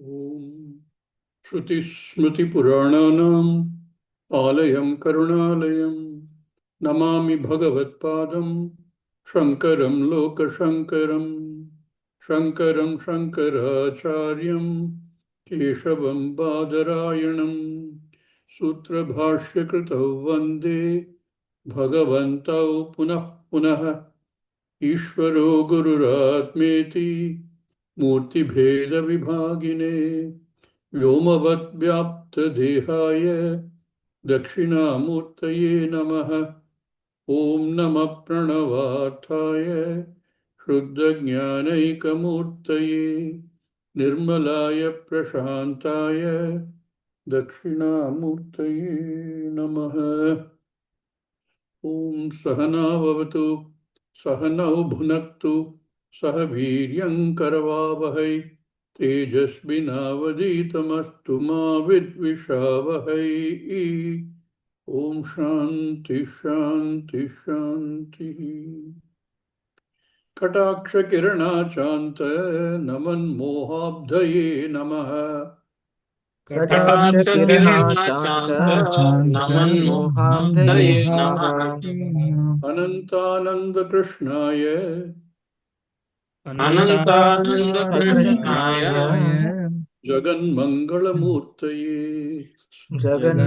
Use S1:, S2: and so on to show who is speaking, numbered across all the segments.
S1: Om Shruti Smriti Purananam Alayam Karunalayam Namami Bhagavat Padam Shankaram Loka Shankaram Shankaram Shankaracharyam Keshavam Badarayanam Sutra Bhashya Kritav Vande Bhagavantau Punah Punah Ishvaro Gururatmeti Murti Bheda Vibhagine Vyomavad Vyapta Dehaya Dakshinamurtaye Namaha Om Namah Pranavarthaya Shuddha Jnanaikamurtaye Nirmalaya Prashantaya Dakshinamurtaye Namaha Om Sahana Vavatu Sahanau Bhunaktu Saha Viryam Karavavahai Tejasvinavaditamastu ma vidvishavahai. Om Shanti Shanti Shanti. Kataksha Kirana Chanta Naman Mohabdaye Namaha.
S2: Kataksha Kirana Chanta Naman Mohabdaye Namaha.
S1: Anantananda Krishnaya
S2: Anantananda Krishnaya
S1: Jagan Mangalamurtaye.
S2: Jagan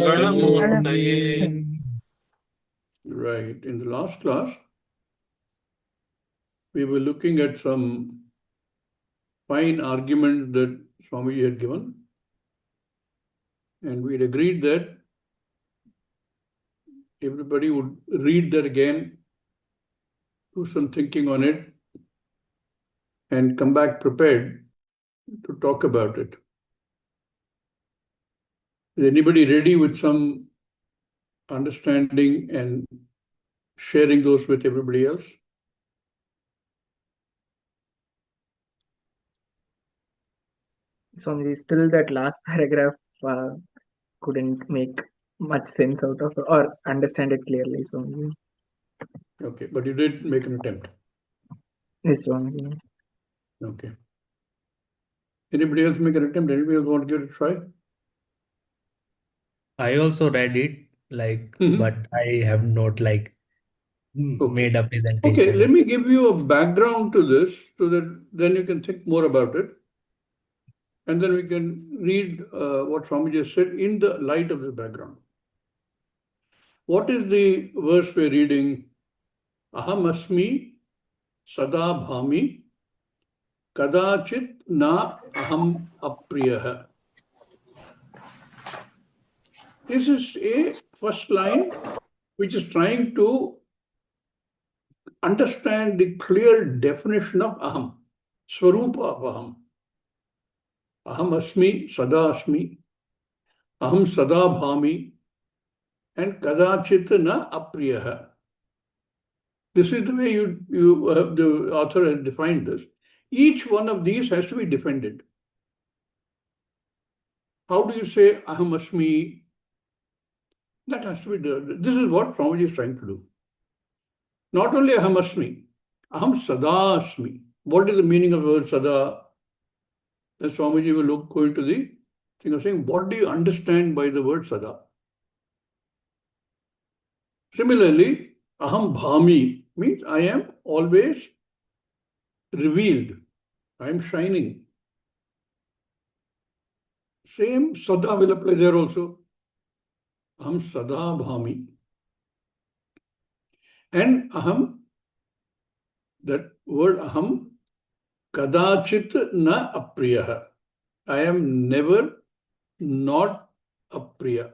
S2: Mangalamurtaye.
S1: Right. In the last class, we were looking at some fine arguments that Swamiji had given. And we had agreed that everybody would read that again, do some thinking on it, and come back prepared to talk about it. Is anybody ready with some understanding and sharing those with everybody else?
S2: Swamiji, still that last paragraph couldn't make much sense out of or understand it clearly, Swamiji.
S1: Okay, but you did make an attempt.
S2: Yes, Swamiji.
S1: Okay. Anybody else make an attempt? Anybody else want to give it a try?
S3: I also read it, but I have not made a presentation.
S1: Okay, let me give you a background to this so that then you can think more about it. And then we can read what Swami just said in the light of the background. What is the verse we're reading? Aham asmi sada bhami kadachit na aham apriyaha. This is a first line which is trying to understand the clear definition of aham, swarupa of aham. Aham asmi, sada asmi, aham sada bhami, and kadachit na apriyaha. This is the way the author has defined this. Each one of these has to be defended. How do you say aham asmi? That has to be done. This is what Swamiji is trying to do. Not only aham asmi, aham sada asmi. What is the meaning of the word sada? Then Swamiji will go into the thing of saying, what do you understand by the word sada? Similarly, aham bhami means I am always revealed. I am shining. Same sada will apply there also. Aham sada bhami. And aham, that word aham, kadachit na apriyaha. I am never not apriya.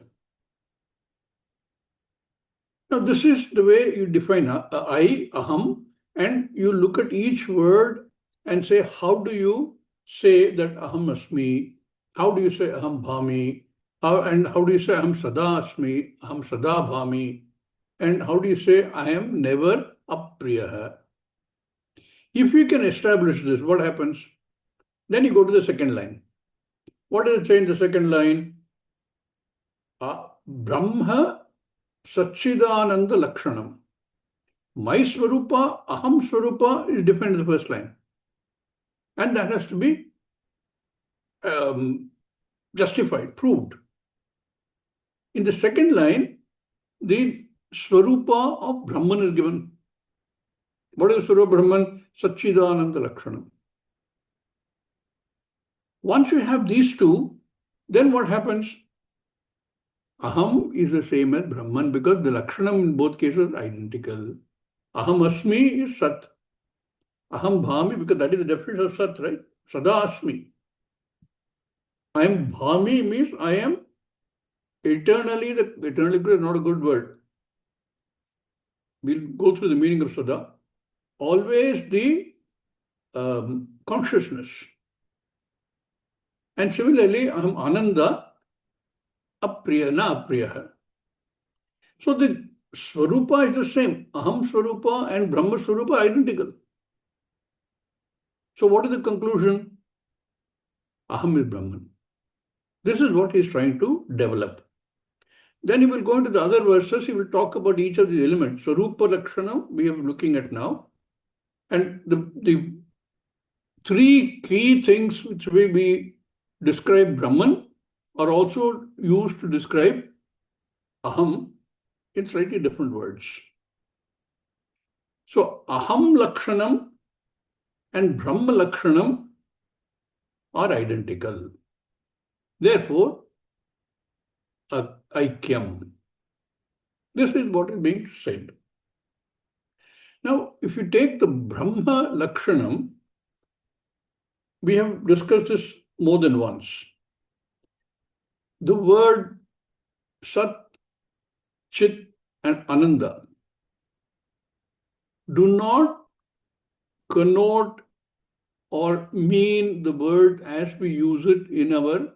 S1: Now this is the way you define I, aham, and you look at each word and say, how do you say that aham asmi? How do you say aham bhami? How do you say aham sada asmi, aham sada bhami? And how do you say I am never apriya? If we can establish this, what happens? Then you go to the second line. What does it say in the second line? Brahma Satchidananda Lakshanam. My Swarupa, Aham Swarupa is different in the first line. And that has to be justified, proved. In the second line, the Swarupa of Brahman is given. What is Swarupa Brahman? Satchidananda Lakshanam. Once you have these two, then what happens? Aham is the same as Brahman because the Lakshanam in both cases is identical. Aham Asmi is Sat. Aham Bhami, because that is the definition of Sat, right? Sada Asmi. I am Bhami means I am eternally is not a good word. We'll go through the meaning of Sada. Always the consciousness. And similarly, Aham Ananda, Apriya, na Apriya. So the Swarupa is the same. Aham Swarupa and Brahma Swarupa are identical. So what is the conclusion? Aham is Brahman. This is what he is trying to develop. Then he will go into the other verses. He will talk about each of the elements. So Rupa Lakshanam we are looking at now. And the three key things which will be describe Brahman are also used to describe Aham in slightly different words. So Aham Lakshanam and Brahma Lakshanam are identical. Therefore, Aikyam. This is what is being said. Now, if you take the Brahma Lakshanam, we have discussed this more than once. The word Sat, Chit and Ananda do not connote or mean the word as we use it in our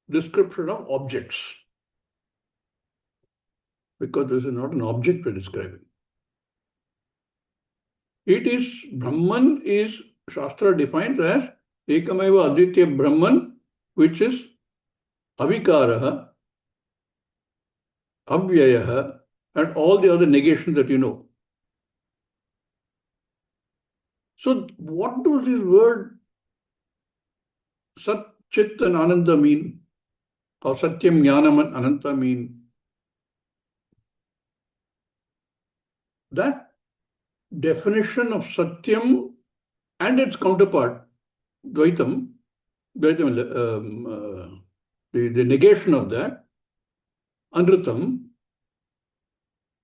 S1: description of objects. Because this is not an object we're describing. It is, Brahman is, Shastra defines as Ekameva Aditya Brahman, which is Avikaraha, Avyayaha, and all the other negations that you know. So what does this word Sat, Chit and Ananda mean? Or Satyam, Jnanam and Ananta mean? That definition of Satyam and its counterpart, Dvaitam, the negation of that, Anritam,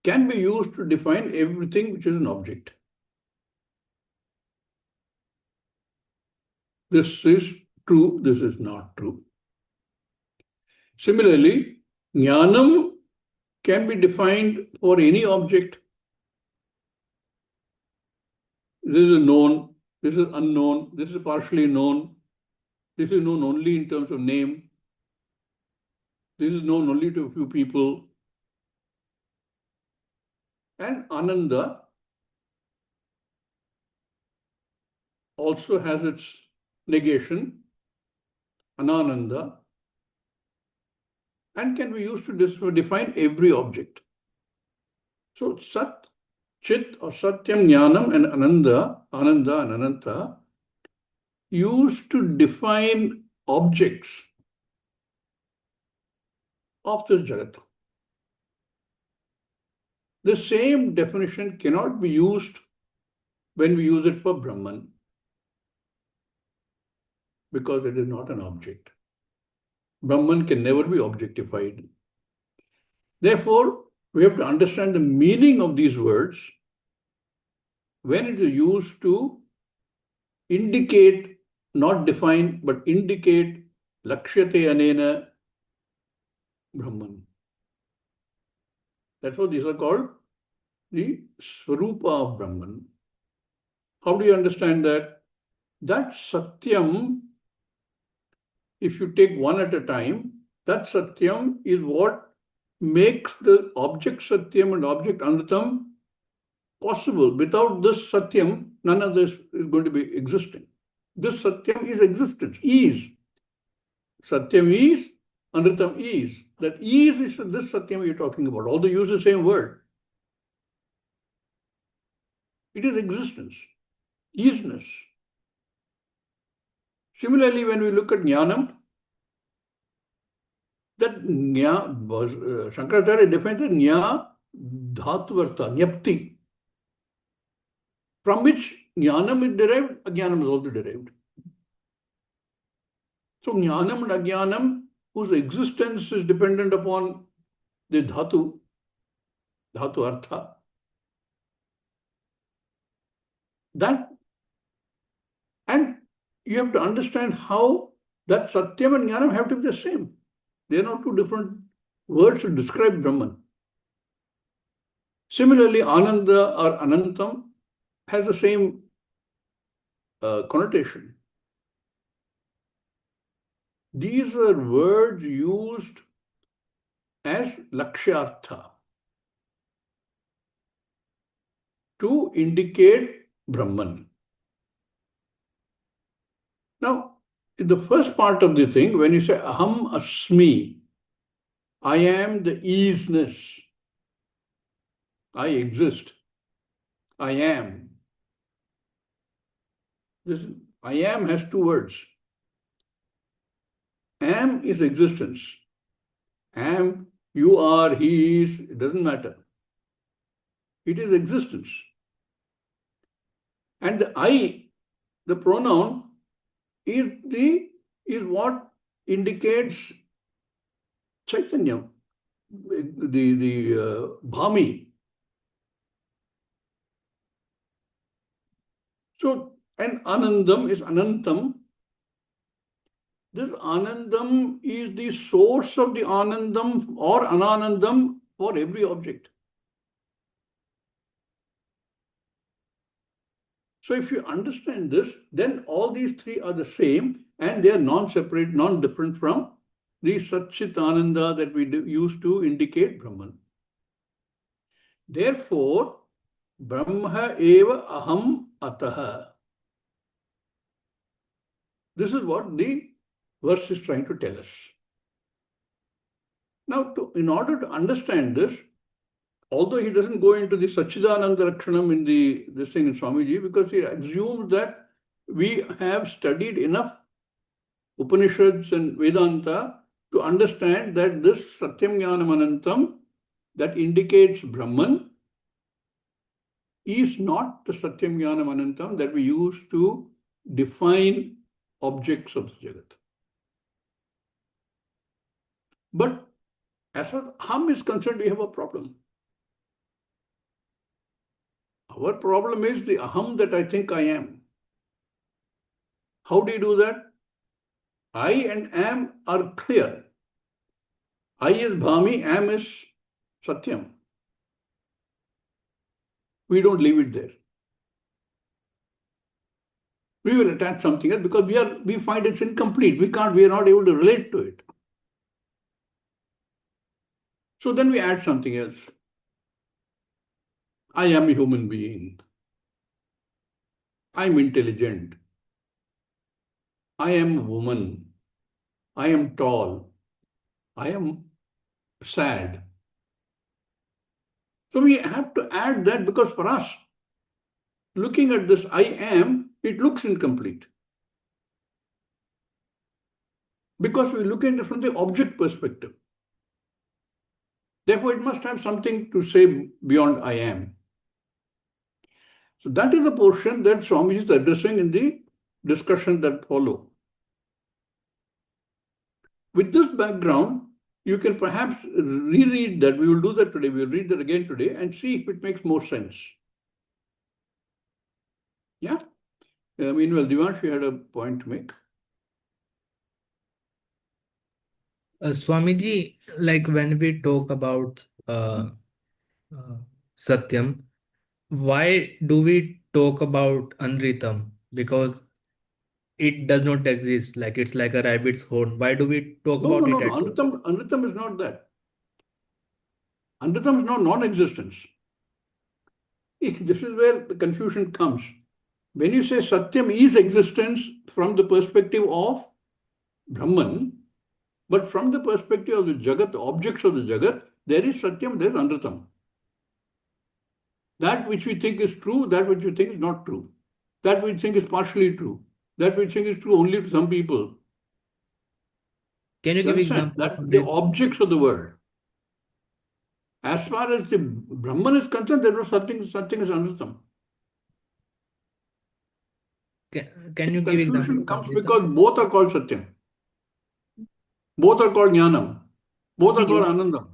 S1: can be used to define everything which is an object. This is true, this is not true. Similarly, Jnanam can be defined for any object. This is known, this is unknown, this is partially known, this is known only in terms of name, this is known only to a few people. And Ananda also has its negation, Anananda, and can be used to define every object. So Sat, Chit or Satyam, Jnanam and Ananda and Ananta used to define objects of this Jagat. The same definition cannot be used when we use it for Brahman, because it is not an object. Brahman can never be objectified. Therefore, we have to understand the meaning of these words when it is used to indicate, not define, but indicate Lakshyate Anena Brahman. That's what these are called the Swarupa of Brahman. How do you understand that? That Satyam, if you take one at a time, that Satyam is what makes the object Satyam and object Anritam possible. Without this Satyam, none of this is going to be existing. This Satyam is existence, is. Satyam is, Anritam is. That is this Satyam you're talking about, although you use the same word. It is existence, isness. Similarly, when we look at Jnanam, that Shankaracharya defines it Jna Dhatuvartha, Nyapti, from which Jnanam is derived, Ajnanam is also derived. So Jnanam and Ajnanam, whose existence is dependent upon the Dhatu Artha, that, and you have to understand how that Satyam and Jnanam have to be the same. They are not two different words to describe Brahman. Similarly, Ananda or Anantam has the same connotation. These are words used as Lakshyartha to indicate Brahman. Now, in the first part of the thing, when you say Aham Asmi, I am the easiness, I exist, I am. This I am has two words. Am is existence. Am, you are, he is, it doesn't matter. It is existence. And the I, the pronoun, is what indicates Chaitanya, the Bhami. So, and Anandam is Anantam. This Anandam is the source of the Anandam or Ananandam for every object. So if you understand this, then all these three are the same and they are non-separate, non-different from the Satchit Ananda that we use to indicate Brahman. Therefore, Brahma eva aham ataha. This is what the verse is trying to tell us. Now, in order to understand this, although he doesn't go into the Satchidananda Lakshanam in this thing in Swamiji, because he assumes that we have studied enough Upanishads and Vedanta to understand that this Satyam Jnanam Anantam that indicates Brahman is not the Satyam Jnanam Anantam that we use to define objects of the Jagat. But as far as Aham is concerned, we have a problem. Our problem is the Aham that I think I am. How do you do that? I and am are clear. I is Bhami, am is Satyam. We don't leave it there. We will attach something else because we find it's incomplete. We are not able to relate to it. So then we add something else. I am a human being. I am intelligent. I am a woman. I am tall. I am sad. So we have to add that because for us, looking at this I am, it looks incomplete. Because we look at it from the object perspective. Therefore, it must have something to say beyond I am. So that is the portion that Swami is addressing in the discussion that follow. With this background, you can perhaps reread that. We will do that today. We will read that again today and see if it makes more sense. Yeah? Meanwhile, Divansh, you had a point to make.
S3: Swamiji, like when we talk about Satyam, why do we talk about Anritam? Because it does not exist. Like it's like a rabbit's horn. Why do we talk
S1: No.
S3: about it at all?
S1: Anritam is not that. Anritam is not non-existence. This is where the confusion comes. When you say Satyam is existence from the perspective of Brahman, but from the perspective of the Jagat, the objects of the Jagat, there is Satyam, there is Anritam. That which we think is true, that which we think is not true. That which we think is partially true. That which is true only to some people.
S3: Can you
S1: You
S3: give
S1: understand?
S3: example of
S1: That the
S3: Amritam?
S1: objects of the world. As far as the Brahman is concerned, there was something as Anritam.
S3: Can you give example
S1: Confusion
S3: of
S1: comes
S3: Amritam?
S1: because both are called Satyam. Both are called Jnanam. Both are called Anandam.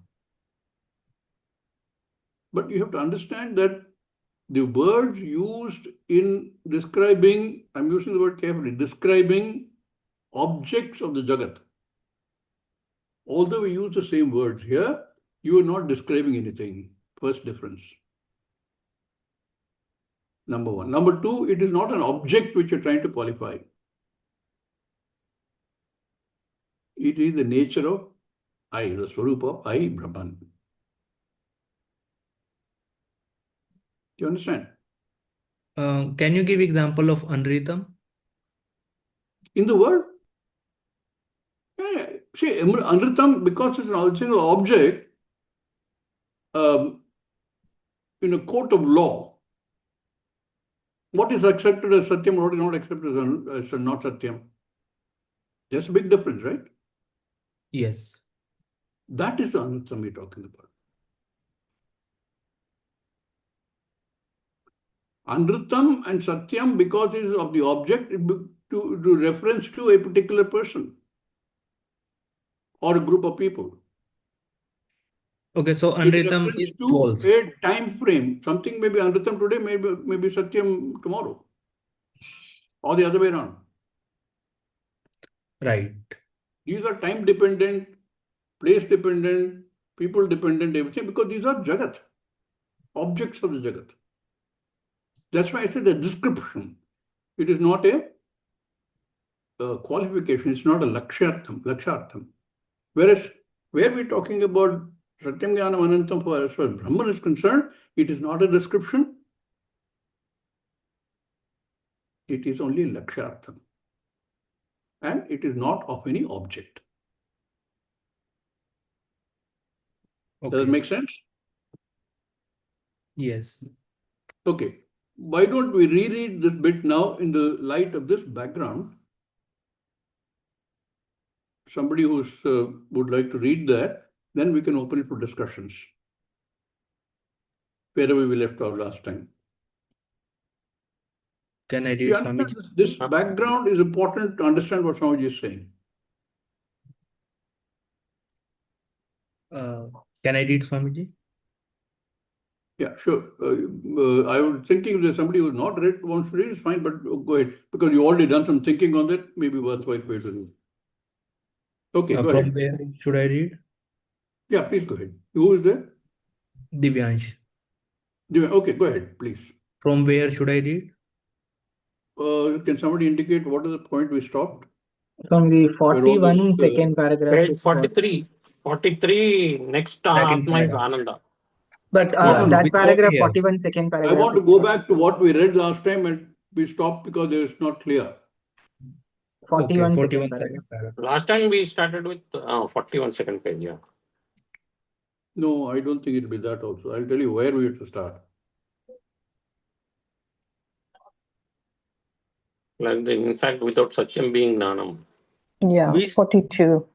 S1: But you have to understand that the words used in describing, I'm using the word carefully, describing objects of the Jagat. Although we use the same words here, you are not describing anything. First difference. Number one. Number two, it is not an object which you're trying to qualify. It is the nature of I, the Swarupa of I, Brahman. Do you understand?
S3: Can you give example of Anritam?
S1: In the world, see, Anritam, because it's an single object, in a court of law, what is accepted as Satyam, what is not accepted as not Satyam? There's a big difference, right?
S3: Yes.
S1: That is the Anritam we're talking about. Anritam and Satyam, because it is of the object, to reference to a particular person or a group of people.
S3: Okay, so
S1: It
S3: Anritam
S1: refers
S3: is
S1: to
S3: false.
S1: a time frame. Something may be Anritam today, maybe Satyam tomorrow, or the other way around.
S3: Right.
S1: These are time dependent, place dependent, people dependent, everything, because these are Jagat, objects of the Jagat. That's why I said the description. It is not a qualification, it's not a lakshartham. Whereas where we're talking about Satyam Jnanam Anantam, as far as Brahman is concerned, it is not a description, it is only lakshartham. And it is not of any object. Does it
S3: Okay.
S1: make sense?
S3: Yes.
S1: Okay. Why don't we reread this bit now in the light of this background? Somebody who would like to read that, then we can open it for discussions. Wherever we left off last time.
S3: Can I read,
S1: You understand
S3: Swamiji?
S1: this background is important to understand what Swamiji is saying.
S3: Can I read, Swamiji?
S1: Yeah, sure. I was thinking if there's somebody who's not read, wants to read, it's fine, but go ahead. Because you already done some thinking on that, maybe worthwhile for you to read. Okay, go
S3: From
S1: ahead.
S3: where should I read?
S1: Yeah, please go ahead. Who is there?
S3: Divyansh.
S1: Okay, go ahead, please.
S3: From where should I read?
S1: Can somebody indicate what is the point we stopped?
S2: From the
S1: Where all
S2: 41
S1: this,
S2: second paragraph
S4: Page
S2: is
S4: 43. 43, next
S3: Second
S4: Atma is
S3: paragraph.
S4: Ananda.
S2: but
S3: Yeah,
S1: no.
S2: that
S3: we stopped
S2: paragraph
S3: here.
S2: 41 second
S1: I
S2: paragraph
S1: want to
S2: is
S1: go back to what we read last time and we stopped because it's not clear.
S2: 41
S3: Okay,
S2: second
S3: 41
S2: paragraph.
S3: second paragraph.
S4: Last time we started with 41 second page. Yeah.
S1: No, I don't think it'll be that also. I'll tell you where we have to start.
S4: Like in fact, without Satyam being Nanam.
S5: Yeah,
S3: We
S5: 42.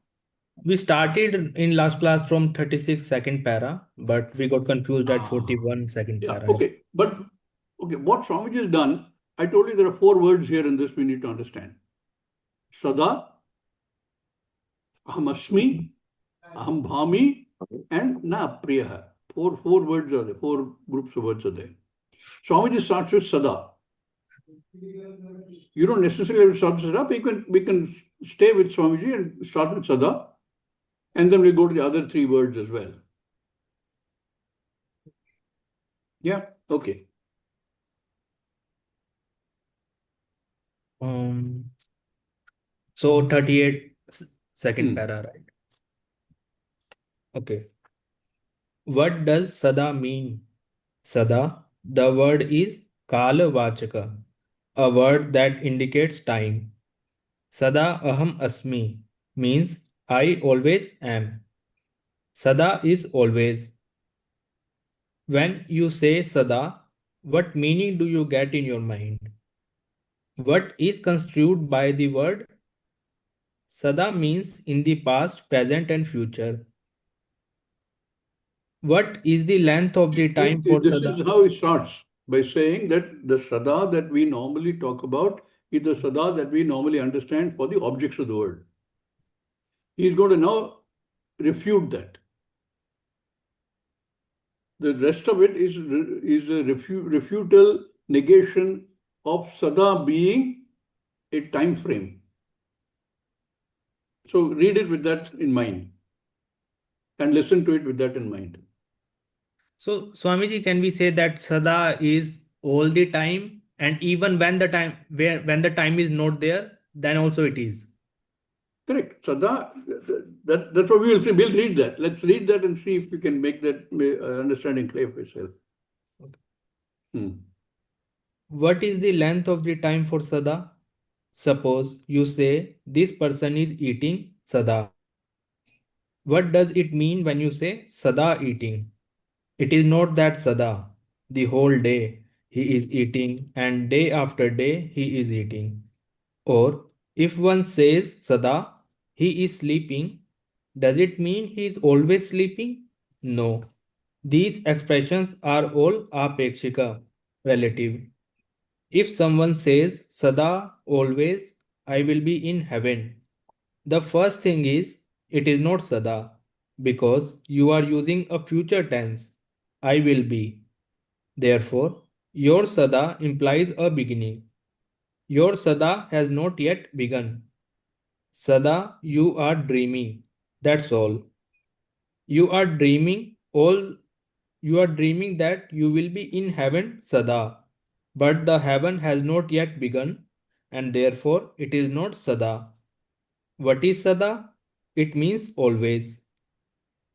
S3: we started in last class from 36 second para, but we got confused at 41 second
S1: Yeah,
S3: para.
S1: okay. But okay, what Swamiji has done, I told you there are 4 words here in this we need to understand. Sada, Aham Asmi, Aham Bhami, and Na Priyaha. Four words are there, 4 groups of words are there. Swamiji starts with Sada. You don't necessarily have to start with Sada. We can stay with Swamiji and start with Sada. And then we go to the other 3 words as well. Yeah, okay.
S3: So 38 second
S1: Hmm.
S3: para, right? Okay. What does Sada mean? Sada, the word is Kala Vachaka, a word that indicates time. Sada Aham Asmi means I always am. Sada is always. When you say Sada, what meaning do you get in your mind? What is construed by the word? Sada means in the past, present, and future. What is the length of the time for
S1: This
S3: Sada?
S1: is how it starts, by saying that the sada that we normally talk about is the sada that we normally understand for the objects of the world. He is going to now refute that. The rest of it is a refutal, negation of sada being a time frame. So read it with that in mind and listen to it with that in mind.
S3: So, Swamiji, can we say that Sada is all the time, and even when when the time is not there, then also it is?
S1: Correct. Sada, that's what we will see. We'll read that. Let's read that and see if we can make that understanding clear for yourself. Hmm.
S3: What is the length of the time for Sada? Suppose you say this person is eating Sada. What does it mean when you say Sada eating? It is not that Sada, the whole day he is eating and day after day he is eating. Or if one says Sada, he is sleeping, does it mean he is always sleeping? No. These expressions are all apekshika, relative. If someone says Sada, always, I will be in heaven, the first thing is it is not Sada because you are using a future tense. I will be. Therefore, your Sada implies a beginning. Your Sada has not yet begun. Sada, you are dreaming. That's all. You are dreaming all you are dreaming that you will be in heaven Sada. But the heaven has not yet begun and therefore it is not Sada. What is Sada? It means always.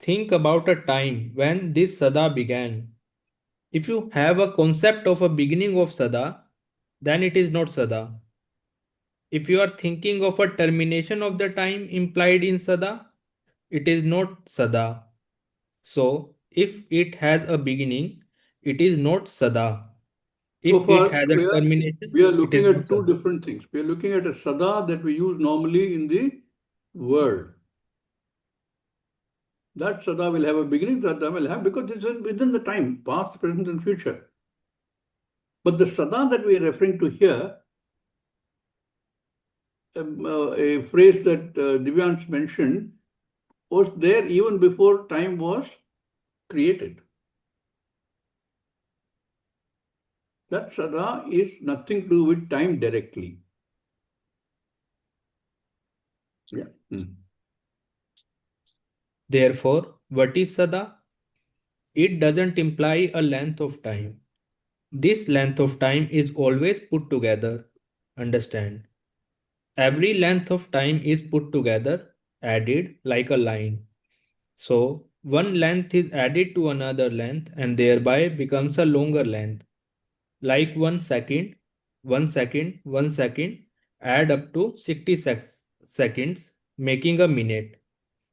S3: Think about a time when this Sada began. If you have a concept of a beginning of Sada, then it is not Sada. If you are thinking of a termination of the time implied in Sada, it is not Sada. So, if it has a beginning, it is not Sada.
S1: So
S3: If it
S1: far,
S3: has a termination,
S1: we are
S3: it is
S1: looking
S3: not
S1: at two
S3: Sada.
S1: different things. We are looking at a sada that we use normally in the world. That sada will have a beginning, sada will have, because it's within the time, past, present, and future. But the sada that we are referring to here, a phrase that Divyansh mentioned, was there even before time was created. That sada is nothing to do with time directly. Yeah.
S3: Therefore, what is Sada? It doesn't imply a length of time. This length of time is always put together. Understand? Every length of time is put together, added like a line. So, one length is added to another length and thereby becomes a longer length. Like 1 second, 1 second, 1 second, add up to 60 seconds, making a minute.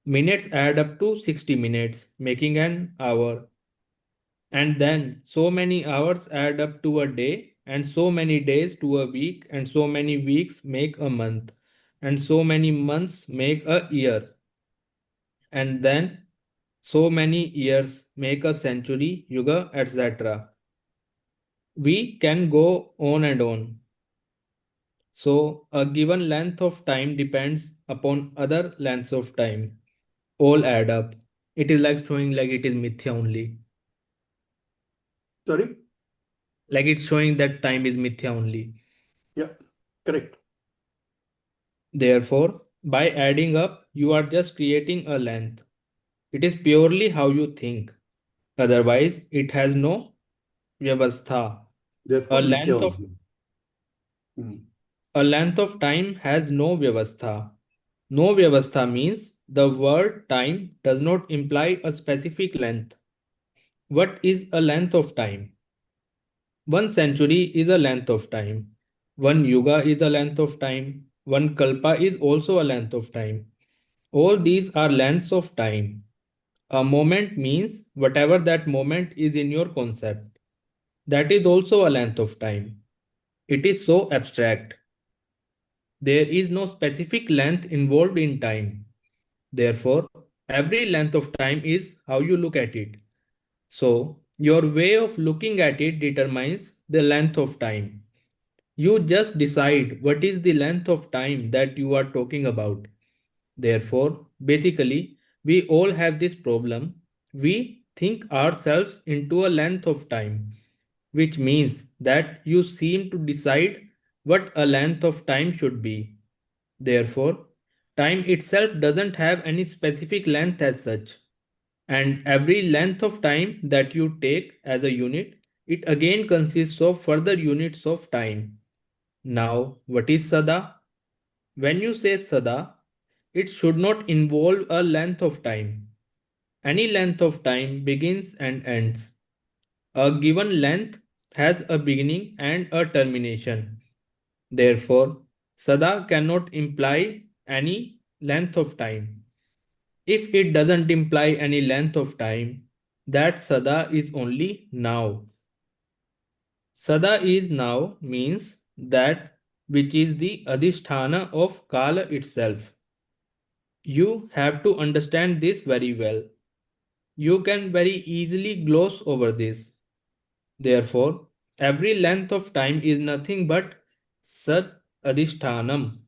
S3: Minutes add up to 60 minutes, making an hour. And then so many hours add up to a day, and so many days to a week, and so many weeks make a month, and so many months make a year, and then so many years make a century, yuga, etc. We can go on and on. So a given length of time depends upon other lengths of time. All add up. It is like showing like it is mithya only.
S1: Sorry?
S3: Like it's showing that time is mithya only.
S1: Yeah, correct.
S3: Therefore, by adding up, you are just creating a length. It is purely how you think. Otherwise, it has no vyavastha. A
S1: Therefore, mithya
S3: length of
S1: only.
S3: a length of time has no vyavastha. No vyavastha means the word time does not imply a specific length. What is a length of time? 1 century is a length of time. One yuga is a length of time. One kalpa is also a length of time. All these are lengths of time. A moment means whatever that moment is in your concept. That is also a length of time. It is so abstract. there is no specific length involved in time. Therefore, every length of time is how you look at it. So, your way of looking at it determines the length of time. You just decide what is the length of time that you are talking about. Therefore, basically, we all have this problem. We think ourselves into a length of time, which means that you seem to decide what a length of time should be. Therefore, time itself doesn't have any specific length as such. And every length of time that you take as a unit, it again consists of further units of time. Now, what is Sada? When you say Sada, it should not involve a length of time. Any length of time begins and ends. A given length has a beginning and a termination. Therefore, Sada cannot imply any length of time. If it doesn't imply any length of time, that Sada is only now. Sada is now means that which is the Adhisthana of Kala itself. You have to understand this very well. You can very easily gloss over this. Therefore, every length of time is nothing but Sat Adhishthanam.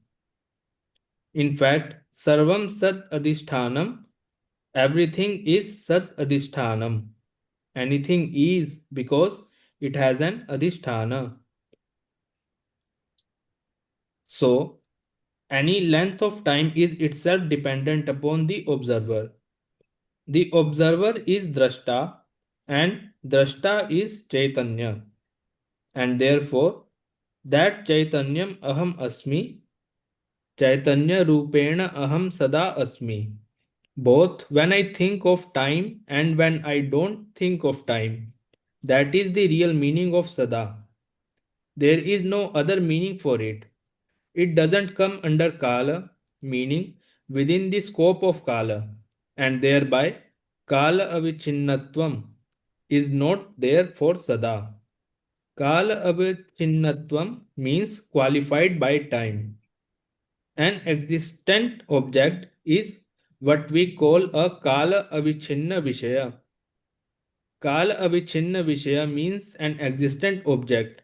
S3: In fact, Sarvam Sat Adhishthanam, everything is Sat Adhishthanam. Anything is because it has an Adhisthana. So, any length of time is itself dependent upon the observer. The observer is Drashta and Drashta is Chaitanya. And therefore, that Chaitanyam Aham Asmi, Chaitanya Rupena Aham Sada Asmi. Both when I think of time and when I don't think of time. That is the real meaning of Sada. There is no other meaning for it. It doesn't come under Kala, meaning within the scope of Kala, and thereby Kala Avichinnatvam is not there for Sada. Kala Avichinnatvam means qualified by time. An existent object is what we call a Kala Avichinna Vishaya. Kala Avichinna Vishaya means an existent object.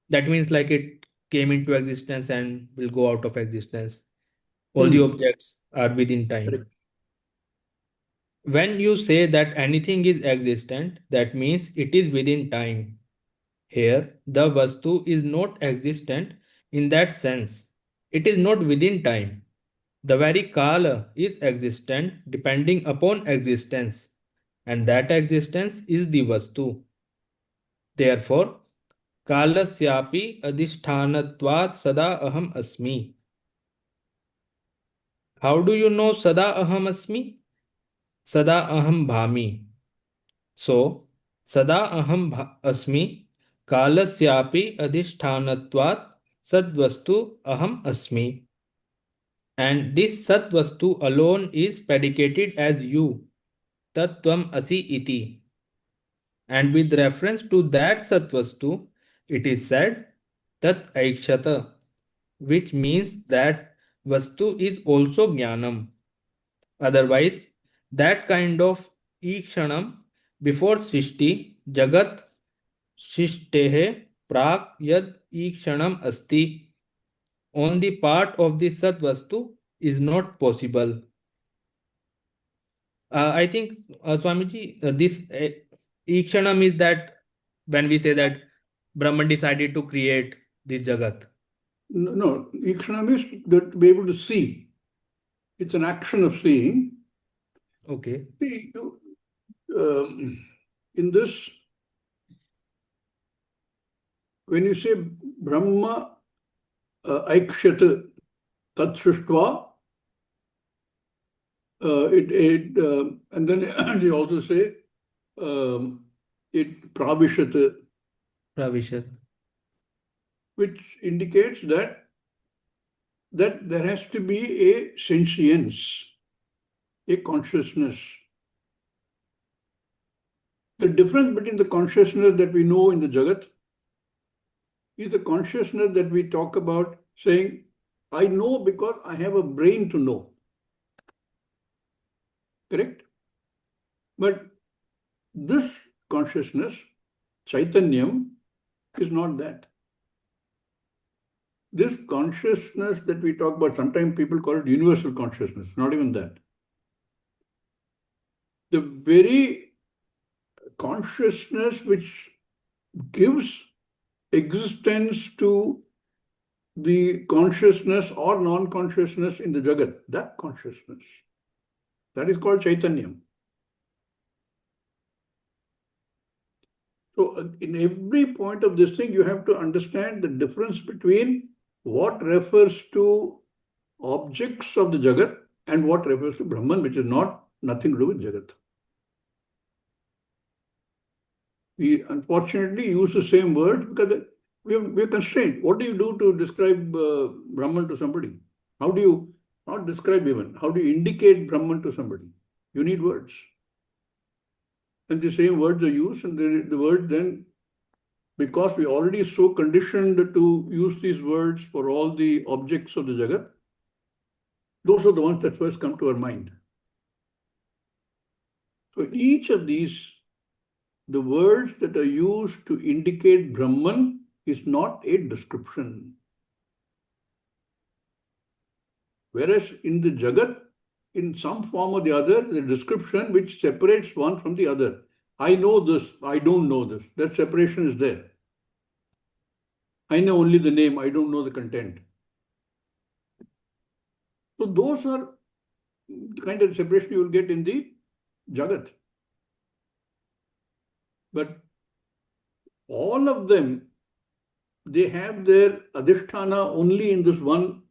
S3: That means like it came into existence and will go out of existence. All the objects are within time.
S1: Correct.
S3: When you say that anything is existent, that means it is within time. Here, the Vastu is not existent in that sense. It is not within time. The very Kala is existent depending upon existence, and that existence is the Vastu. Therefore, Kalasyapi Adhishthanatvat Sada Aham Asmi. How do you know Sada Aham Asmi? Sada Aham Bhami. So, Sada Aham Asmi Kalasyapi Adhishthanatvat Sadvastu Aham Asmi. And this Satvastu alone is predicated as you, Tattvam Asi Iti. And with reference to that Satvastu, it is said Tat Aikshata, which means that Vastu is also Jnanam. Otherwise, that kind of Ikshanam before Srishti, Jagat Shishtehe Prak Yad Ikshanam Asti on the part of the Sat Vastu is not possible. I think, Swamiji, this Ikshanam is that when we say that Brahman decided to create this Jagat.
S1: No, Ikshanam is that to be able to see. It's an action of seeing.
S3: Okay.
S1: See, in this, when you say Brahma Aikshyat Tat Srishtva, and then you also say it Pravishat,
S3: Pravishat.
S1: which indicates that there has to be a sentience, a consciousness. The difference between the consciousness that we know in the Jagat is the consciousness that we talk about saying I know because I have a brain to know. Correct? But this consciousness, Chaitanyam, is not that. This consciousness that we talk about, sometimes people call it universal consciousness, not even that. The very consciousness which gives existence to the consciousness or non-consciousness in the Jagat, that consciousness, that is called Chaitanyam. So in every point of this thing, you have to understand the difference between what refers to objects of the Jagat and what refers to Brahman, which is nothing to do with Jagat. We unfortunately use the same word because we are constrained. What do you do to describe Brahman to somebody? How do you not describe even? How do you indicate Brahman to somebody? You need words. And the same words are used, and the word then, because we already so conditioned to use these words for all the objects of the Jagat, those are the ones that first come to our mind. So each of these, the words that are used to indicate Brahman is not a description. Whereas in the Jagat, in some form or the other, the description which separates one from the other. I know this, I don't know this. That separation is there. I know only the name, I don't know the content. So those are the kind of separation you will get in the Jagat. But all of them, they have their adhisthana only in this one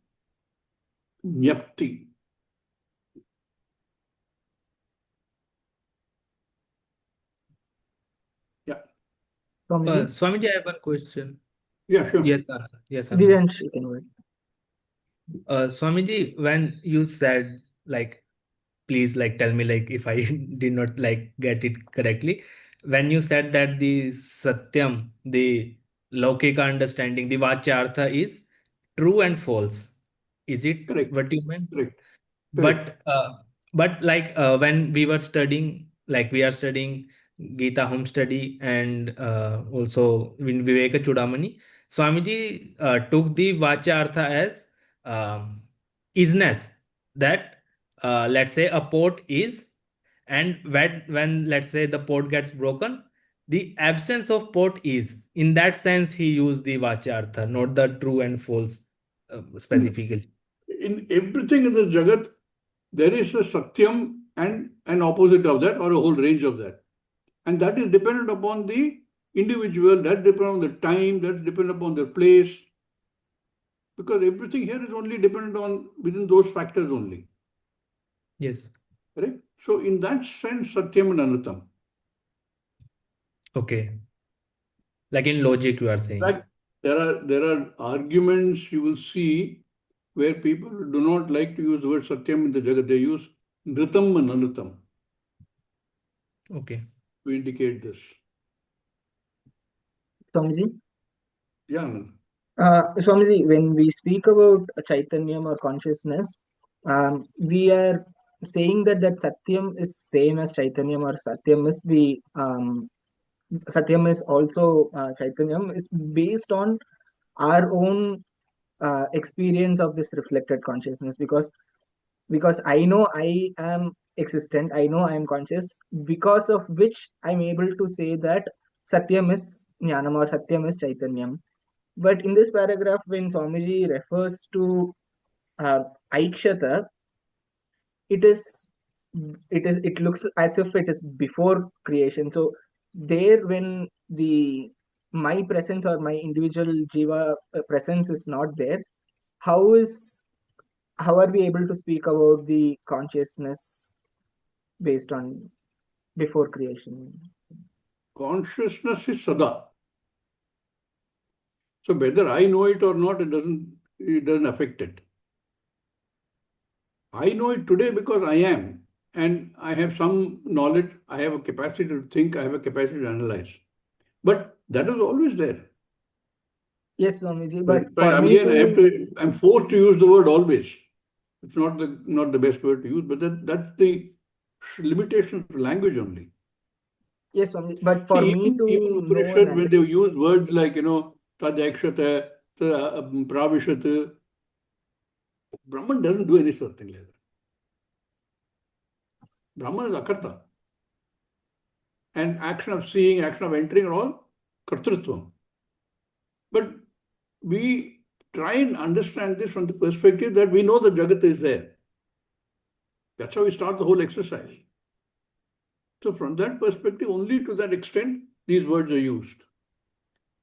S1: Nyapti. Yeah.
S2: Swamiji?
S3: Swamiji, I have one question.
S1: Yeah, sure.
S3: Yes, sir. Yes, sir.
S2: Divyansh, you can wait.
S3: Swamiji, when you said like, please like tell me like if I did not like get it correctly. When you said that the Satyam, the Laukika understanding, the Vachyartha is true and false. Is it
S1: Correct.
S3: what you meant?
S1: Correct.
S3: But like when we were studying, like we are studying Gita home study and also in Viveka Chudamani, Swamiji took the Vachyartha as isness, that let's say a pot is, and when let's say the pot gets broken, the absence of pot is. In that sense, he used the Vachyartha, not the true and false specifically.
S1: In everything in the Jagat, there is a Satyam and an opposite of that or a whole range of that. And that is dependent upon the individual, that's dependent on the time, that's dependent upon the place. Because everything here is only dependent on within those factors only.
S3: Yes.
S1: Correct? So in that sense, Satyam and Anatam.
S3: Okay. Like in logic, you are
S1: In
S3: saying.
S1: fact, there are arguments you will see where people do not like to use the word Satyam in the Jagat. They use Nritam and Anatam
S3: Okay.
S1: to indicate this.
S2: Swamiji?
S1: Yeah, Anand.
S2: Swamiji, when we speak about Chaitanyam or consciousness, we are saying that Satyam is same as Chaitanyam, or Satyam is the Satyam is also Chaitanyam, is based on our own experience of this reflected consciousness, because I know I am existent, I know I am conscious, because of which I'm able to say that Satyam is Jnanam or Satyam is Chaitanyam. But in this paragraph, when Swamiji refers to Aikshata, it looks as if it is before creation. So there, when the my presence or my individual jiva presence is not there, how are we able to speak about the consciousness based on before creation?
S1: Consciousness is Sada. So whether I know it or not, it doesn't affect it. I know it today because I am, and I have some knowledge, I have a capacity to think, I have a capacity to analyze. But that is always there.
S2: Yes, Swamiji,
S1: So
S2: but for me
S1: I'm forced to use the word always. It's not the best word to use, but that's the limitation of language only.
S2: yes, Swamiji, but for
S1: See,
S2: me
S1: even
S2: to know and
S1: Upanishad, when they
S2: understand.
S1: use words like, Tadakshata, Pravishat, Brahman doesn't do any such thing like that. Brahman is Akarta. And action of seeing, action of entering are all Kartrutvam. But we try and understand this from the perspective that we know the Jagat is there. That's how we start the whole exercise. So from that perspective, only to that extent, these words are used.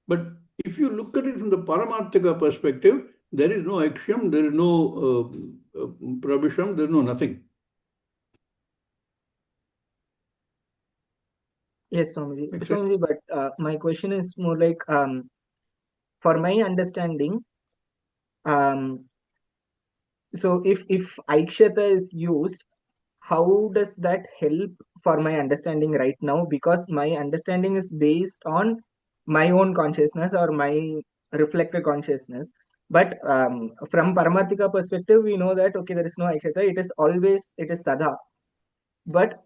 S1: But if you look at it from the Paramarthika perspective, there is no Aksham, there is no Prabhisham, there is no nothing.
S2: Yes, Swamiji.
S1: Except,
S2: Swamiji, but my question is more like, for my understanding, um, so if Aikshata is used, how does that help for my understanding right now? Because my understanding is based on my own consciousness or my reflected consciousness. But from Paramarthika perspective, we know that okay, there is no Aikshata. It is Sadha. But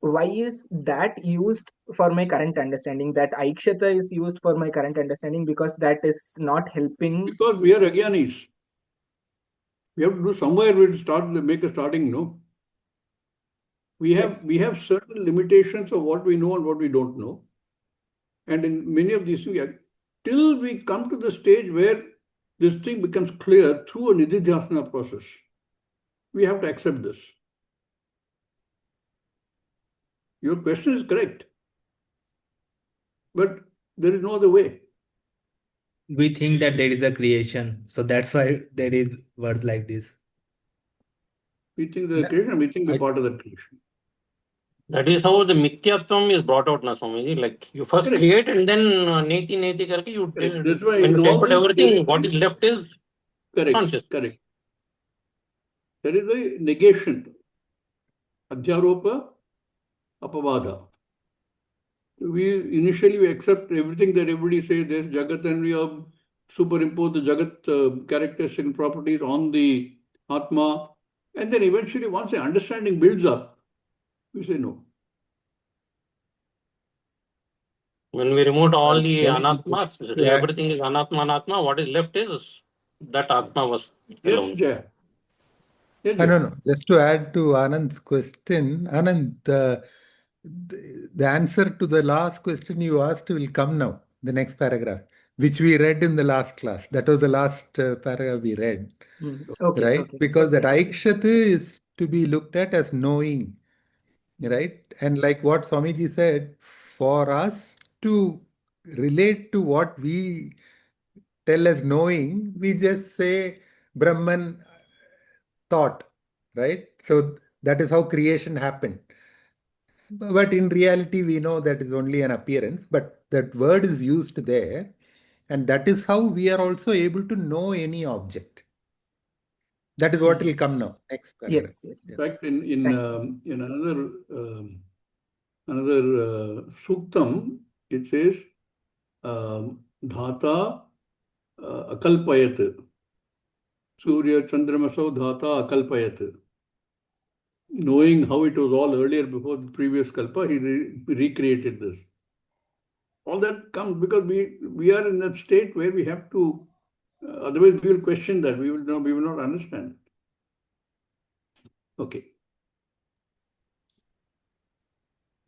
S2: why is that used for my current understanding? That Aikshata is used for my current understanding because that is not helping.
S1: because we are Agyanis. We have to do somewhere we make a starting, no? We
S2: Yes.
S1: have certain limitations of what we know and what we don't know. And in many of these things, till we come to the stage where this thing becomes clear through a nididhyasana process, we have to accept this. Your question is correct, but there is no other way.
S3: We think that there is a creation, so that's why there is words like this.
S1: We think the creation, we think we're part of that creation.
S4: That is how the Mithyatvam is brought out, na Swamiji. Like you first
S1: Correct.
S4: create and then Neti Neti karke you
S1: That's why
S4: when
S1: in
S4: you take
S1: all
S4: out
S1: this,
S4: everything, what is left is
S1: correct.
S4: conscious.
S1: Correct. There is a negation. Adhyaropa, apavada. We accept everything that everybody says. There's Jagat, and we have superimpose the Jagat characteristic and properties on the Atma. And then eventually, once the understanding builds up, we say no.
S4: When we remove all the
S5: Swamiji,
S4: anatmas,
S5: just to add,
S4: everything is anatma. What is left is that atma was
S1: Yes,
S4: alone.
S1: Jaya. Yes,
S5: no,
S1: Jaya.
S5: no. Just to add to Anand's question, Anand, the answer to the last question you asked will come now, the next paragraph, which we read in the last class. That was the last paragraph we read,
S2: Okay,
S5: right?
S2: okay.
S5: Because that Aikshata is to be looked at as knowing, right? And like what Swamiji said, for us to relate to what we tell as knowing, we just say Brahman thought, right? So that is how creation happened. But in reality, we know that is only an appearance, but that word is used there. And that is how we are also able to know any object. That is what will come now. Next paragraph.
S2: Yes, yes.
S1: In fact, in
S2: Thanks.
S1: another suktam, it says dhata akalpayat. Surya Chandramasau dhata akalpayat. Knowing how it was all earlier before the previous kalpa, he recreated this. All that comes because we are in that state where we have to, otherwise we will question that, we will not understand. Okay.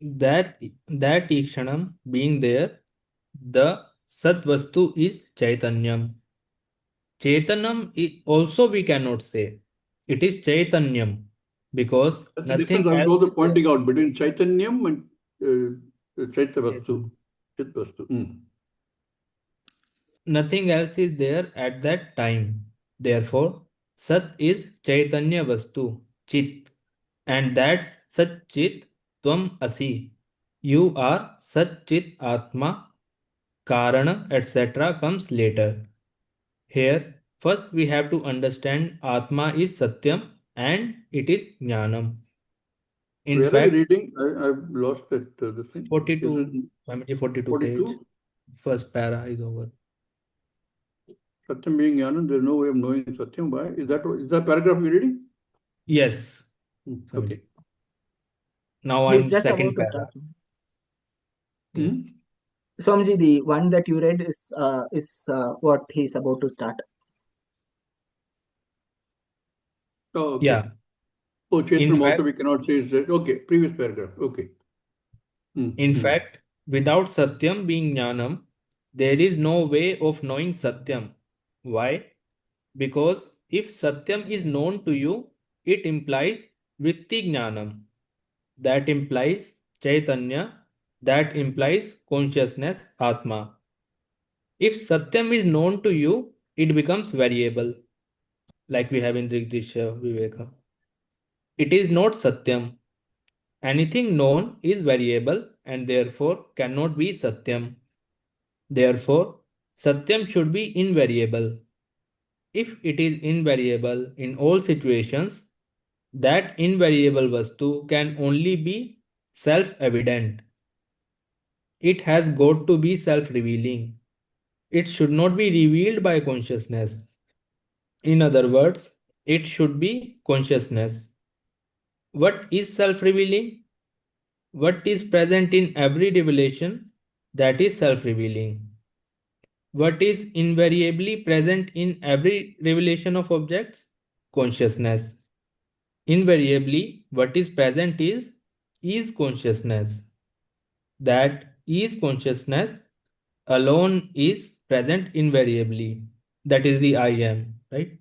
S3: That Ikshanam being there, the Sat Vastu is Chaitanyam. Chaitanam also we cannot say. It is Chaitanyam because
S1: That's the
S3: nothing
S1: difference I was
S3: else
S1: also
S3: is there.
S1: pointing out between Chaitanyam and Chaitavastu.
S3: Chaitanyam.
S1: Chitvastu.
S3: Nothing else is there at that time. Therefore, Sat is Chaitanya Vastu, Chit. And that's Sat Chit Tvam Asi. You are Sat Chit Atma, Karana, etc. comes later. Here, first we have to understand Atma is Satyam and it is Jnanam. In
S1: Where are you
S3: fact,
S1: reading? I've lost it. This thing. Is it
S3: 42, Swamiji, 42 page,
S1: 42?
S3: first para is over.
S1: Satyam being Jnanam, there is no way of knowing Satyam. Why? Is that paragraph you're reading?
S3: Yes.
S1: Okay.
S3: Now
S2: He's
S3: I'm
S2: just
S3: second
S2: about to start.
S3: paragraph.
S1: Hmm?
S2: Swamiji, the one that you read is what he's about to start.
S1: Oh, okay.
S3: Yeah.
S1: Oh,
S3: In
S1: Chaitanyam also
S3: fact,
S1: we cannot say is that. Okay, previous paragraph. Okay.
S3: in fact, without Satyam being Jnanam, there is no way of knowing Satyam. Why? Because if Satyam is known to you, it implies Vritti Jnanam. That implies Chaitanya. That implies consciousness, Atma. If Satyam is known to you, it becomes variable, like we have in Drigdishya Viveka. It is not Satyam. Anything known is variable and therefore cannot be Satyam. Therefore, Satyam should be invariable. If it is invariable in all situations, that invariable Vastu can only be self-evident. It has got to be self-revealing. It should not be revealed by consciousness. In other words, it should be consciousness. What is self-revealing? What is present in every revelation? That is self-revealing. What is invariably present in every revelation of objects? Consciousness. Invariably, what is present is consciousness. That is consciousness alone is present invariably. That is the I am, right?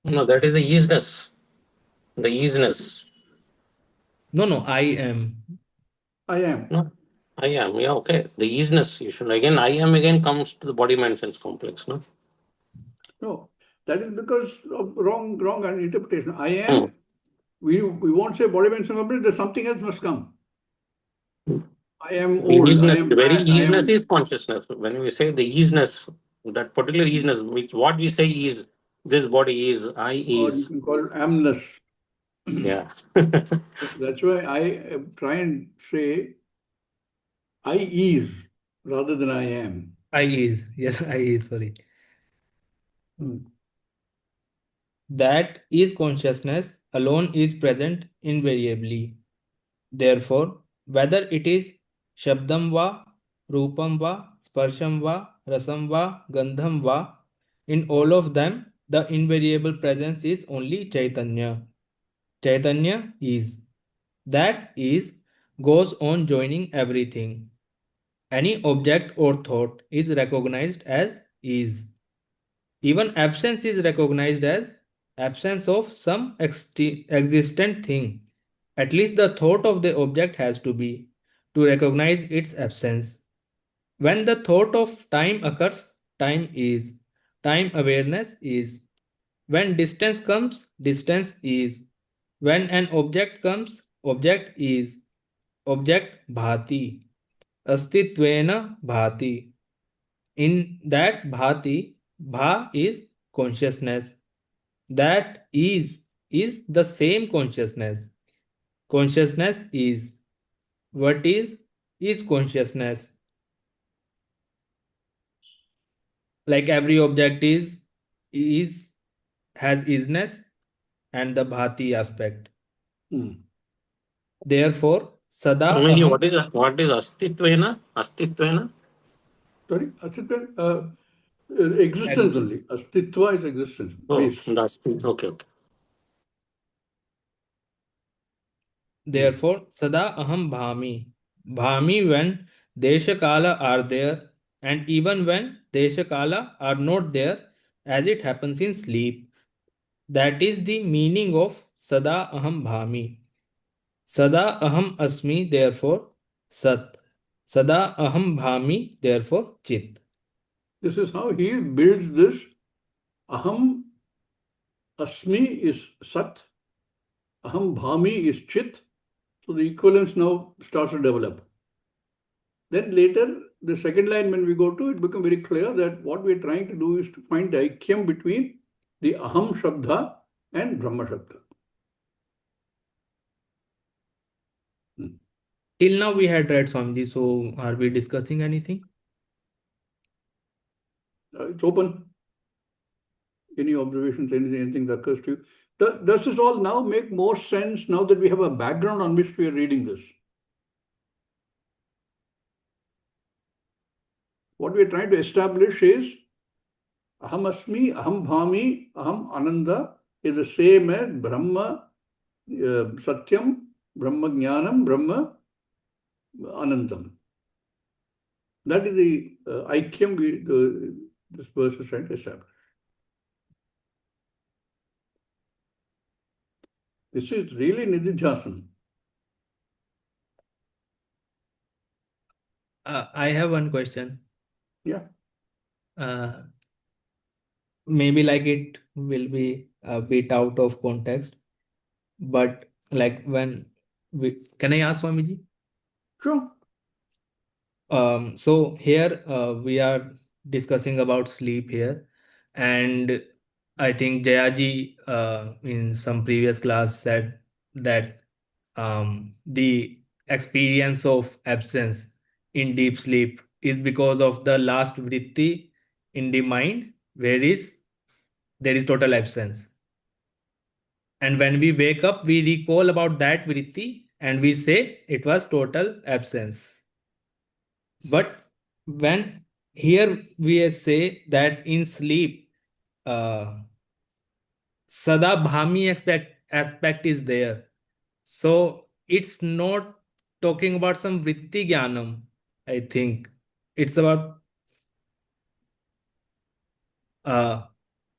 S4: No, that is the easiness. The easiness.
S3: No, I am.
S1: I am.
S4: No, I am. Yeah, okay. The easiness. You should again. I am again comes to the body mind sense complex. No.
S1: No, that is because of wrong interpretation. I
S4: Hmm.
S1: am. We won't say body mind complex. There's something else must come. I am
S4: The
S1: old. I
S4: easiness.
S1: am
S4: The very
S1: fat. I
S4: easiness
S1: am.
S4: is consciousness. When we say the easiness, that particular easiness, which what we say is this body is, I
S1: Or you
S4: is.
S1: can call it amness.
S4: Yeah.
S1: That's why I try and say I is rather than I am.
S3: I is. Yes, I is, sorry.
S1: Hmm.
S3: That is consciousness alone is present invariably. Therefore, whether it is Shabdam va, Rupam va, Sparsham va, Rasam va, Gandham va, in all of them, the invariable presence is only Chaitanya. Chaitanya is. That is goes on joining everything. Any object or thought is recognized as is. Even absence is recognized as absence of some existent thing. At least the thought of the object has to be to recognize its absence. When the thought of time occurs, time is. Time awareness is. When distance comes, distance is. When an object comes, object is. Object bhati. Astitvena bhati. In that bhati, bha is consciousness. That is the same consciousness. Consciousness is. What is consciousness. Like every object is has isness and the bhati aspect.
S1: Hmm.
S3: Therefore, sada
S4: Swamiji,
S3: aham.
S4: what is astitvena? Astitvena?
S1: Sorry, Astitva, existence only. Astitva is existence,
S4: Oh,
S1: base.
S4: that's the okay, okay.
S3: Therefore, sada aham bhami. Bhami when deshakala are there, and even when deshakala are not there, as it happens in sleep. That is the meaning of sada aham bhami. Sada aham asmi, therefore sat. Sada aham bhami, therefore chit.
S1: This is how he builds this. Aham asmi is sat. Aham bhami is chit. So the equivalence now starts to develop. Then later, the second line when we go to, it becomes very clear that what we are trying to do is to find the aikyam between the aham shabda and Brahma shabda.
S3: Till now we had read Swamiji, so are we discussing anything?
S1: It's open. Any observations, anything that occurs to you? Does this all now make more sense now that we have a background on which we are reading this? What we are trying to establish is Aham Asmi, Aham Bhami, Aham Ananda is the same as Brahma, Satyam, Brahma Jnanam, Brahma Anantam. That is the Aikyam this verse is trying to establish. This is really Nididhyasana.
S3: I have one question.
S1: Yeah.
S3: Maybe like it will be a bit out of context, but like when can I ask Swamiji?
S1: Sure.
S3: So here we are discussing about sleep here, and I think Jayaji in some previous class said that the experience of absence in deep sleep is because of the last vritti in the mind, where is there is total absence. And when we wake up, we recall about that vritti and we say it was total absence. But when here we say that in sleep, sada bhami aspect is there. So it's not talking about some vritti jnanam, I think. It's about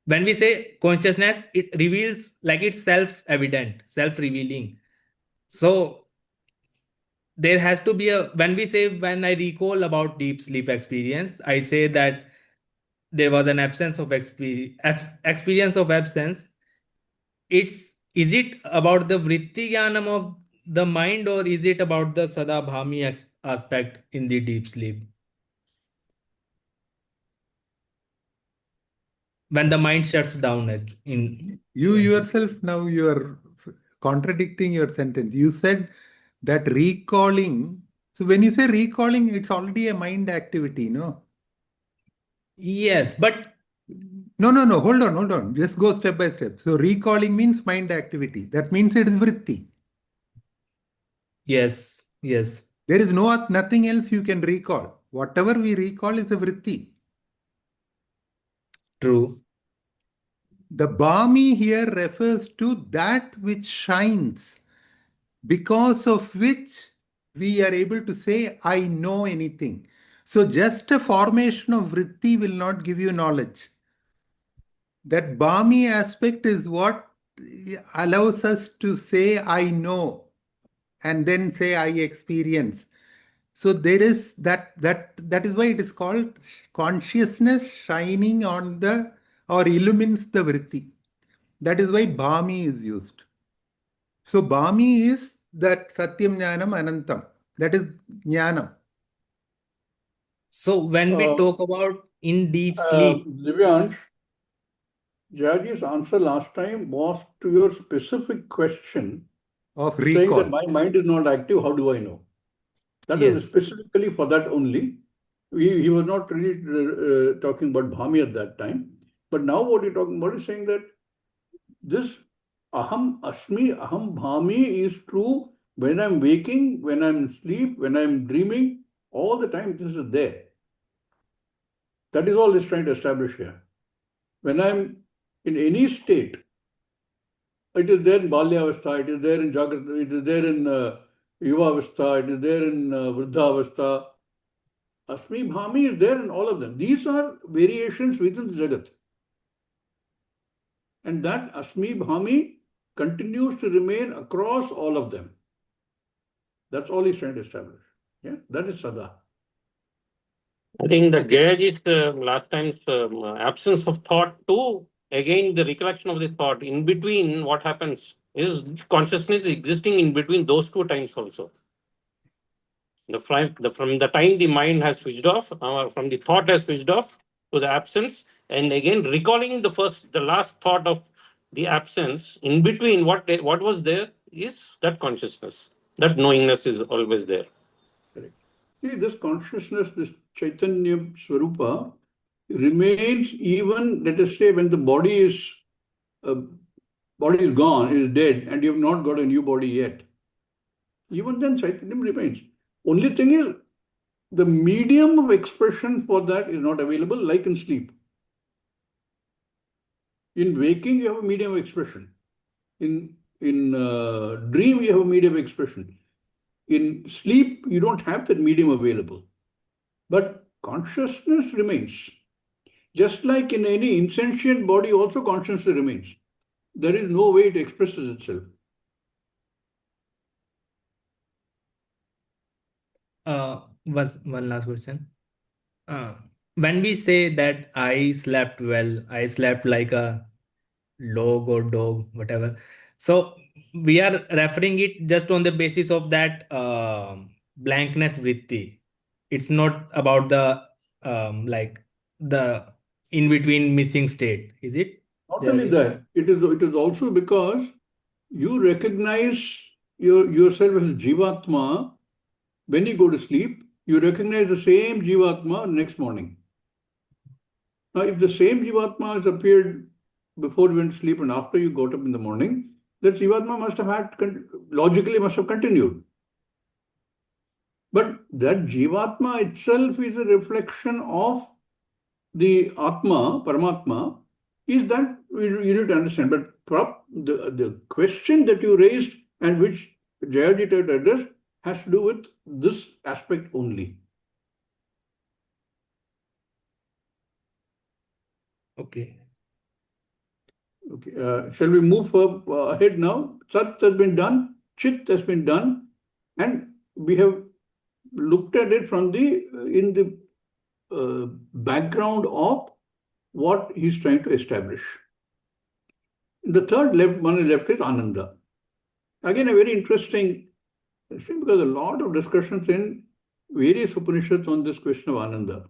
S3: when we say consciousness, it reveals like it's self-evident, self-revealing. So there has to be a when we say when I recall about deep sleep experience, I say that there was an absence of experience of absence. Is it about the vritti jnanam of the mind, or is it about the sada bhami aspect in the deep sleep? When the mind shuts down in
S5: You yourself now you are contradicting your sentence. You said that recalling. So when you say recalling, it's already a mind activity, no?
S3: yes, but
S5: No. Hold on. Just go step by step. So recalling means mind activity. That means it is vritti.
S3: yes.
S5: There is nothing else you can recall. Whatever we recall is a vritti.
S3: True.
S5: The bhami here refers to that which shines, because of which we are able to say, I know anything. So just a formation of vritti will not give you knowledge. That bhami aspect is what allows us to say, I know, and then say, I experience. So there is that is why it is called consciousness shining on the or illumines the vritti. That is why bhami is used. So bhami is that satyam jnanam anantam. That is jnanam.
S3: So when we talk about in deep sleep,
S1: Divyansh, Jayaji's answer last time was to your specific question,
S5: Of
S1: saying that
S5: recall.
S1: my mind is not active, how do I know? That was
S3: yes.
S1: specifically for that only. He was not really talking about Bhami at that time. But now what you're talking about is saying that this Aham Asmi, Aham Bhami is true when I'm waking, when I'm asleep, when I'm dreaming, all the time this is there. That is all he's trying to establish here. When I'm in any state, it is there in Balyavastha, it is there in Jagrata, it is there in Yuvavastha, it is there in Vruddhavastha. Asmi Bhami is there in all of them. These are variations within the Jagat. And that Asmi Bhami continues to remain across all of them. That's all he's trying to establish. Yeah, that is Sada.
S4: I think that Jayaji's last time's absence of thought too, again, the recollection of the thought in between what happens is consciousness existing in between those two times also. From the time the mind has switched off, from the thought has switched off to the absence, and again recalling the last thought of the absence, in between what was there is that consciousness. That knowingness is always there.
S1: Correct. See, this consciousness, this Chaitanya Swarupa, remains even, let us say, when the body is gone, is dead, and you have not got a new body yet. Even then, Chaitanya remains. Only thing is, the medium of expression for that is not available, like in sleep. In waking, you have a medium of expression. In dream, you have a medium of expression. In sleep, you don't have that medium available. But consciousness remains. Just like in any insentient body, also consciousness remains. There is no way it expresses itself.
S3: Was one last question. When we say that I slept well, I slept like a log or dog, whatever. So we are referring it just on the basis of that blankness vritti. It's not about the like the in between missing state, is it?
S1: Not only that, it is also because you recognize yourself as Jivatma. When you go to sleep, you recognize the same Jivatma next morning. Now, if the same Jivatma has appeared before you went to sleep and after you got up in the morning, that Jivatma must have logically must have continued. But that Jivatma itself is a reflection of the Atma, Paramatma, is that you need to understand. But the question that you raised and which Jayaji tried to address has to do with this aspect only.
S3: Okay.
S1: Okay. Shall we move ahead now? Sat has been done, Chit has been done, and we have looked at it from in the background of what he's trying to establish. The third one left is Ananda. Again, a very interesting thing, because a lot of discussions in various Upanishads on this question of Ananda.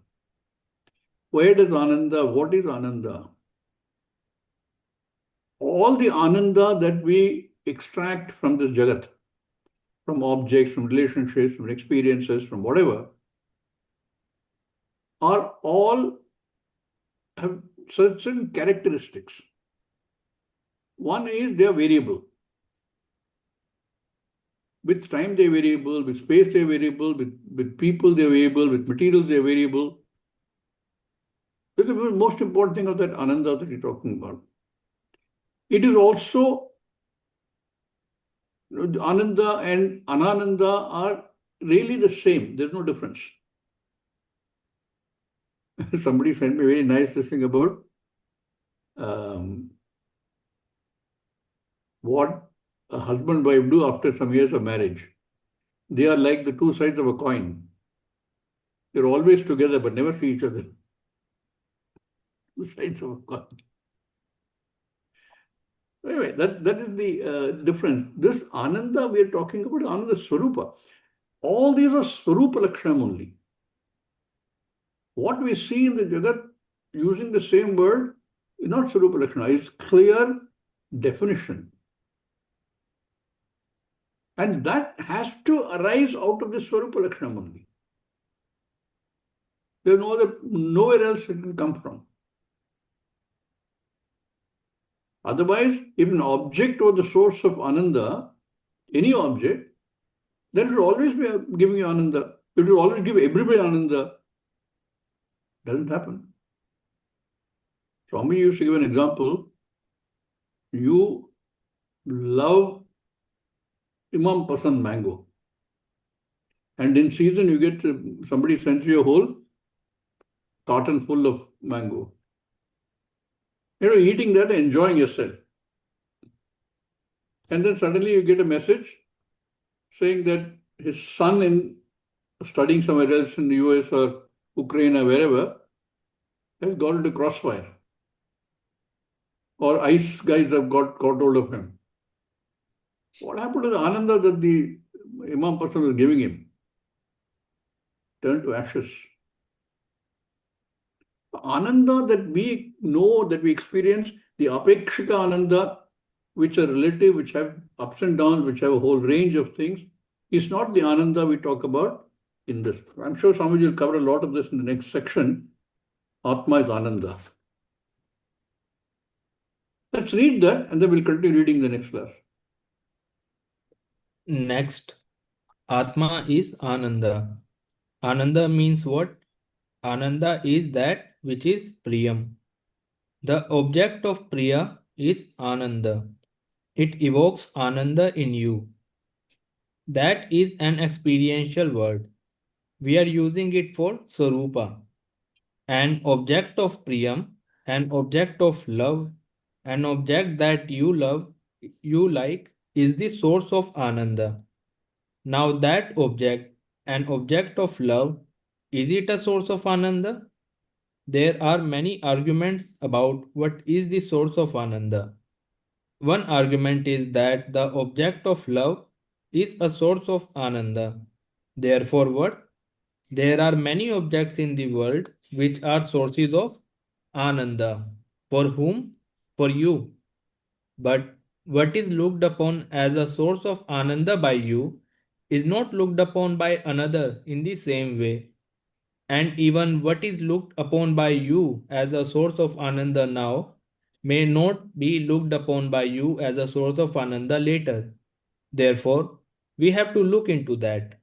S1: Where does Ananda, what is Ananda? All the Ananda that we extract from this Jagat, from objects, from relationships, from experiences, from whatever, are all have certain characteristics. One is they are variable. With time they are variable, with space they are variable, with people they are variable, with materials they are variable. This is the most important thing of that Ananda that you're talking about. It is also, Ananda and Anananda are really the same. There's no difference. Somebody sent me a very nice thing about what a husband and wife do after some years of marriage. They are like the two sides of a coin. They're always together but never see each other. Two sides of a coin. Anyway, that is the difference. This Ananda we are talking about, Ananda Swarupa. All these are Swarupa Lakshanam only. What we see in the Jagat using the same word is not Swarupa Lakshana, it's clear definition. And that has to arise out of the Swarupa Lakshanam only. There's nowhere else it can come from. Otherwise, if an object was the source of Ananda, any object, then it will always be giving you Ananda. It will always give everybody Ananda. Doesn't happen. Swami used to give an example. You love Imam Pasand mango. And in season, you get somebody sends you a whole carton full of mango. You're eating that and enjoying yourself. And then suddenly you get a message saying that his son in studying somewhere else in the US or Ukraine or wherever has got into crossfire. Or ICE guys have got hold of him. What happened to the Ananda that the Imam Pasand was giving him? Turned to ashes. The Ananda that we know, that we experience, the Apekshika Ananda, which are relative, which have ups and downs, which have a whole range of things, is not the Ananda we talk about in this. I'm sure Swamiji will cover a lot of this in the next section. Atma is Ananda. Let's read that and then we'll continue reading the next verse.
S3: Next, Atma is Ananda. Ananda means what? Ananda is that which is Priyam. The object of Priya is Ananda. It evokes Ananda in you. That is an experiential word. We are using it for Swarupa. An object of Priyam, an object of love, an object that you love, you like, is the source of Ananda. Now that object, an object of love, is it a source of Ananda? There are many arguments about what is the source of Ananda. One argument is that the object of love is a source of Ananda. Therefore, what? There are many objects in the world which are sources of Ananda. For whom? For you. But what is looked upon as a source of Ananda by you is not looked upon by another in the same way. And even what is looked upon by you as a source of Ananda now may not be looked upon by you as a source of Ananda later. Therefore, we have to look into that.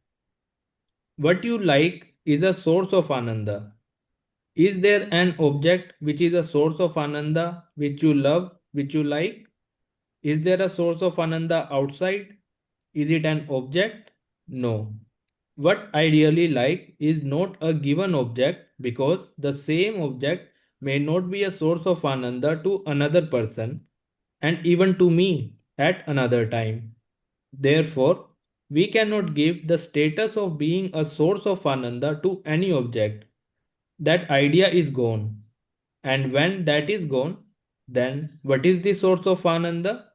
S3: What you like is a source of Ananda. Is there an object which is a source of Ananda, which you love, which you like? Is there a source of Ananda outside? Is it an object? No. What I really like is not a given object because the same object may not be a source of Ananda to another person and even to me at another time. Therefore, we cannot give the status of being a source of Ananda to any object. That idea is gone. And when that is gone, then what is the source of Ananda?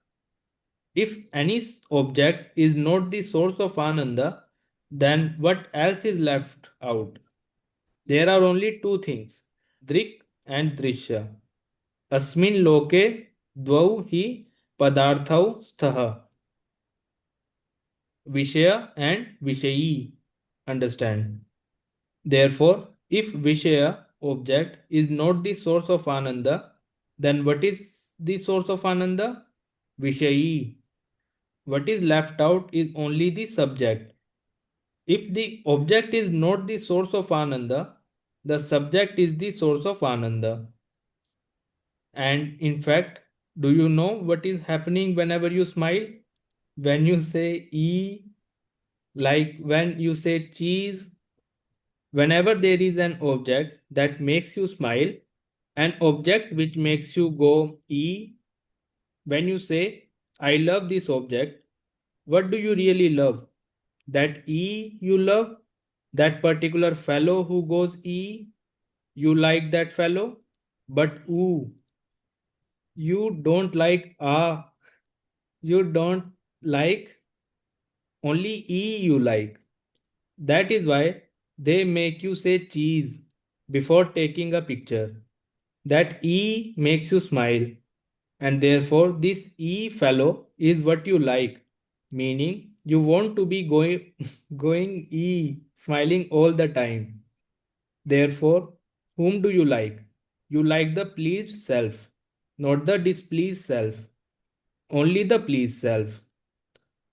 S3: If any object is not the source of Ananda, then what else is left out? There are only two things, Drik and Drishya. Asmin loke dvau hi padarthau sthaha. Vishaya and Vishayi. Understand? Therefore, if Vishaya object is not the source of Ananda, then what is the source of Ananda? Vishayi. What is left out is only the subject. If the object is not the source of Ananda, the subject is the source of Ananda. And in fact, do you know what is happening whenever you smile? When you say E, like when you say cheese, whenever there is an object that makes you smile, an object which makes you go E, when you say, I love this object, what do you really love? That E you love? That particular fellow who goes E, you like that fellow? But ooh, you don't like ah, you don't like, only E you like. That is why they make you say cheese before taking a picture. That E makes you smile, and therefore this E fellow is what you like, meaning you want to be going going E, smiling all the time. Therefore, whom do you like? You like the pleased self, not the displeased self, only the pleased self.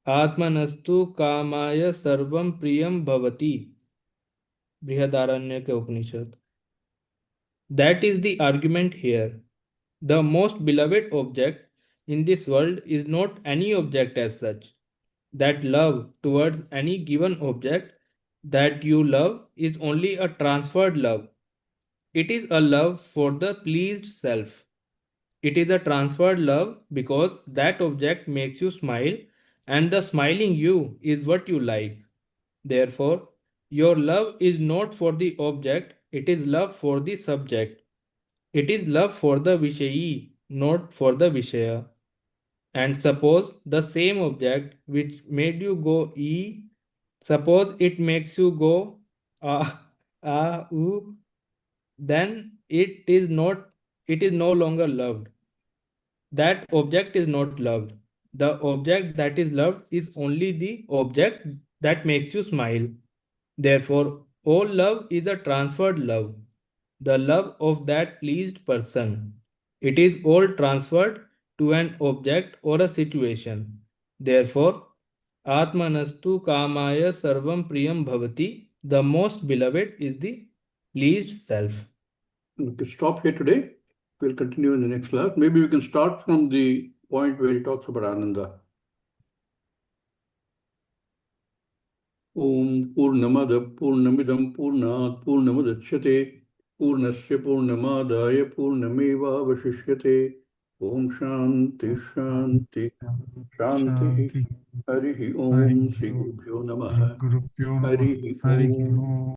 S3: Atmanastu kamaya sarvam priyam bhavati. Brihadaranyaka Upanishad. That is the argument here. The most beloved object in this world is not any object as such. That love towards any given object that you love is only a transferred love. It is a love for the pleased self. It is a transferred love because that object makes you smile and the smiling you is what you like. Therefore, your love is not for the object, it is love for the subject. It is love for the Vishayi, not for the Vishaya. And suppose the same object which made you go E, suppose it makes you go ah, oo, then it is no longer loved. That object is not loved. The object that is loved is only the object that makes you smile. Therefore, all love is a transferred love, the love of that pleased person. It is all transferred to an object or a situation. Therefore, Atmanastu Kamaya Sarvam Priyam Bhavati, the most beloved is the pleased self.
S1: We can stop here today. We'll continue in the next class. Maybe we can start from the point where he talks about Ananda. Om Purnamada Purnamidam Purnat Purnamadachyate Purnasya Purnamadaya Purnameva Vashishyate Om Shanti Shanti Shanti
S6: Shanti.
S1: Harihi
S6: Hari
S1: Om Sri Gurubhyo
S6: Shri
S1: Namaha
S6: Gurubhyo Namaha.
S1: Harihi
S6: Hari
S1: Om
S6: Om.